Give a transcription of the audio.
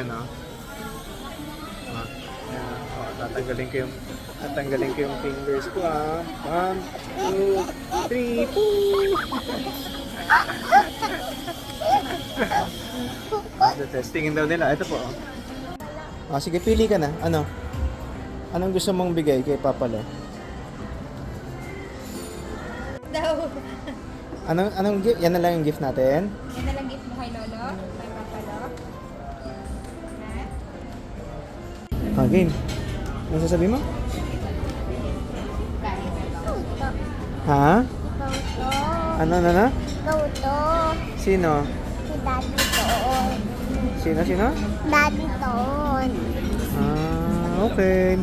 Ayan, oh. Ah, ayan. Oh, tatanggalin ko yung fingers ko, ah. 1, 2, 3, testingin daw nila. Ito po, oh. Ah, sige, pili ka na. Ano? Anong gusto mong bigay kay Papa Lo? Daw. Anong gift? Yan na lang yung gift natin. Yan na lang gift mo kay Lolo. Kay Papa Lo. Ah, game. Ano sasabi mo? Ha? Ano? Toto. Sino? Si Daddy Toon. Sino? Daddy Toon. Ah, okay.